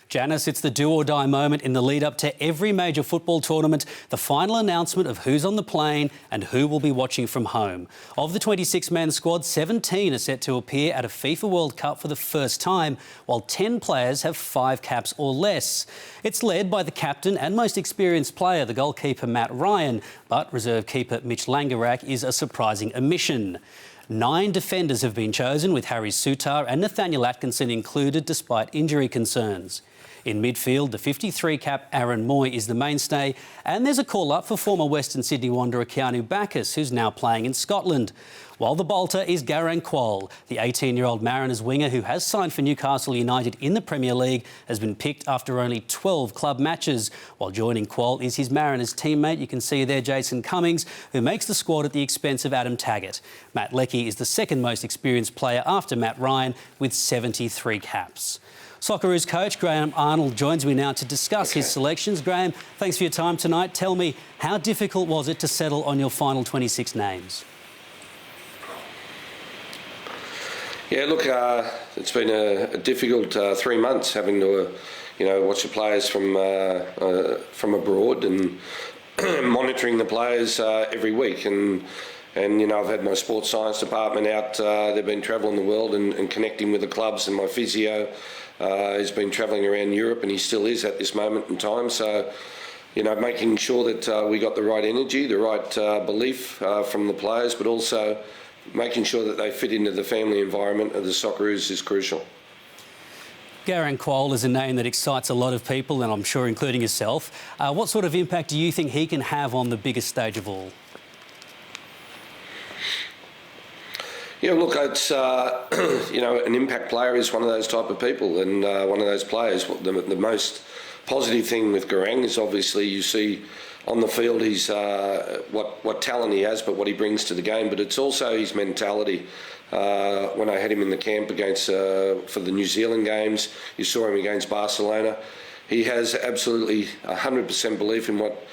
Janice, it's the do-or-die moment in the lead-up to every major football tournament, the final announcement of who's on the plane and who will be watching from home. Of the 26-man squad, 17 are set to appear at a FIFA World Cup for the first time, while 10 players have 5 caps or less. It's led by the captain and most experienced player, the goalkeeper Matt Ryan, but reserve keeper Mitch Langerak is a surprising omission. 9 defenders have been chosen, with Harry Souttar and Nathaniel Atkinson included despite injury concerns. In midfield, the 53-cap Aaron Moy is the mainstay, and there's a call-up for former Western Sydney Wanderer Keanu Bacchus, who's now playing in Scotland. While the bolter is Graham Arnold, the 18-year-old Mariners winger who has signed for Newcastle United in the Premier League, has been picked after only 12 club matches. While joining Quoll is his Mariners teammate, you can see there Jason Cummings, who makes the squad at the expense of Adam Taggart. Matt Leckie is the second most experienced player after Matt Ryan, with 73 caps. Socceroos coach Graham Arnold joins me now to discuss his selections. Graham, thanks for your time tonight. Tell me, how difficult was it to settle on your final 26 names? Yeah, look, it's been a difficult 3 months having to, watch the players from abroad and monitoring the players every week. And I've had my sports science department out. They've been travelling the world and connecting with the clubs, and my physio has been travelling around Europe, and he still is at this moment in time. So, making sure that we got the right energy, the right belief from the players, but also making sure that they fit into the family environment of the Socceroos is crucial. Graham Arnold is a name that excites a lot of people, and I'm sure including yourself. What sort of impact do you think he can have on the biggest stage of all? Yeah, look, it's, an impact player is one of those type of people, and one of those players. The most positive thing with Garang is obviously you see on the field he's what talent he has, but what he brings to the game. But it's also his mentality. When I had him in the camp against for the New Zealand games, you saw him against Barcelona. He has absolutely 100% belief in what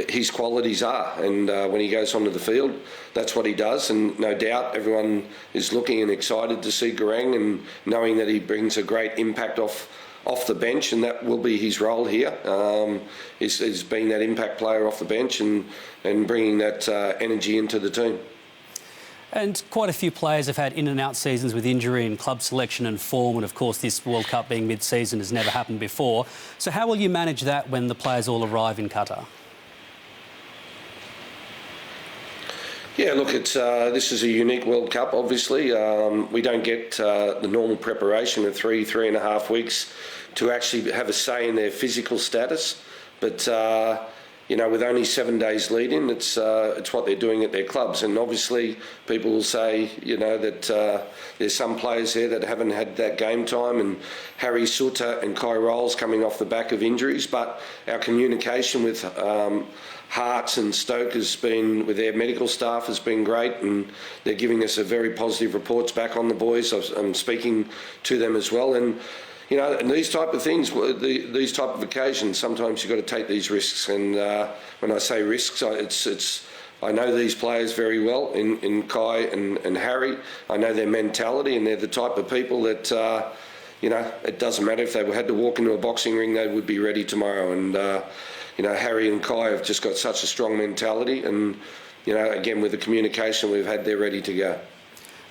his qualities are, and when he goes onto the field, that's what he does. And no doubt everyone is looking and excited to see Garang, and knowing that he brings a great impact off the bench, and that will be his role here, is being that impact player off the bench and bringing that energy into the team. And quite a few players have had in and out seasons with injury and club selection and form, and of course this World Cup being mid-season has never happened before. So how will you manage that when the players all arrive in Qatar? Yeah, look, it's this is a unique World Cup, obviously. We don't get the normal preparation of 3.5 weeks to actually have a say in their physical status. But, with only 7 days lead-in, it's what they're doing at their clubs. And obviously people will say, that there's some players there that haven't had that game time, and Harry Souttar and Kai Rolls coming off the back of injuries. But our communication with Hearts and Stoke has been, with their medical staff, has been great, and they're giving us a very positive reports back on the boys. I'm speaking to them as well, and and these type of things, these type of occasions, sometimes you've got to take these risks. And when I say risks, I know these players very well, in Kai and Harry. I know their mentality, and they're the type of people that it doesn't matter if they had to walk into a boxing ring, they would be ready tomorrow. And Harry and Kai have just got such a strong mentality, and again, with the communication we've had, they're ready to go.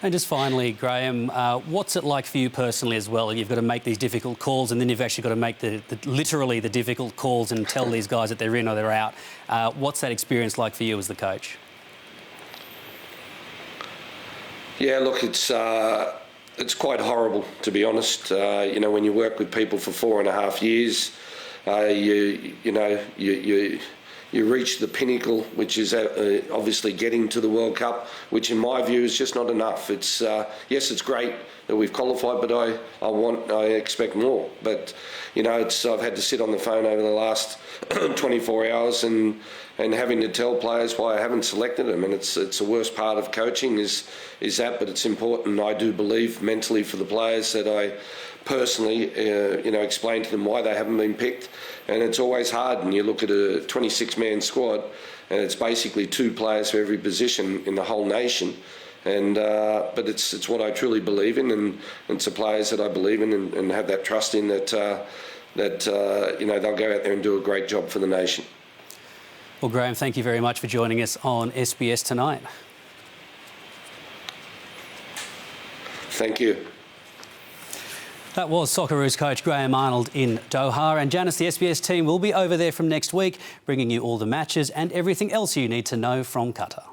And just finally, Graham, what's it like for you personally as well? You've got to make these difficult calls, and then you've actually got to make literally the difficult calls and tell these guys that they're in or they're out. What's that experience like for you as the coach? Yeah, look, it's quite horrible, to be honest. When you work with people for 4.5 years, you reach the pinnacle, which is obviously getting to the World Cup, which in my view is just not enough. It's yes, it's great that we've qualified, but I expect more. But I've had to sit on the phone over the last 24 hours and having to tell players why I haven't selected them, and it's the worst part of coaching is that. But it's important, I do believe, mentally for the players, that I personally explain to them why they haven't been picked. And it's always hard, and you look at a 26-man squad, and it's basically 2 players for every position in the whole nation. And but it's what I truly believe in, and it's the players that I believe in and have that trust in, that that they'll go out there and do a great job for the nation. Well, Graham, thank you very much for joining us on SBS Tonight. Thank you. That was Socceroos coach Graham Arnold in Doha. And Janice, the SBS team will be over there from next week, bringing you all the matches and everything else you need to know from Qatar.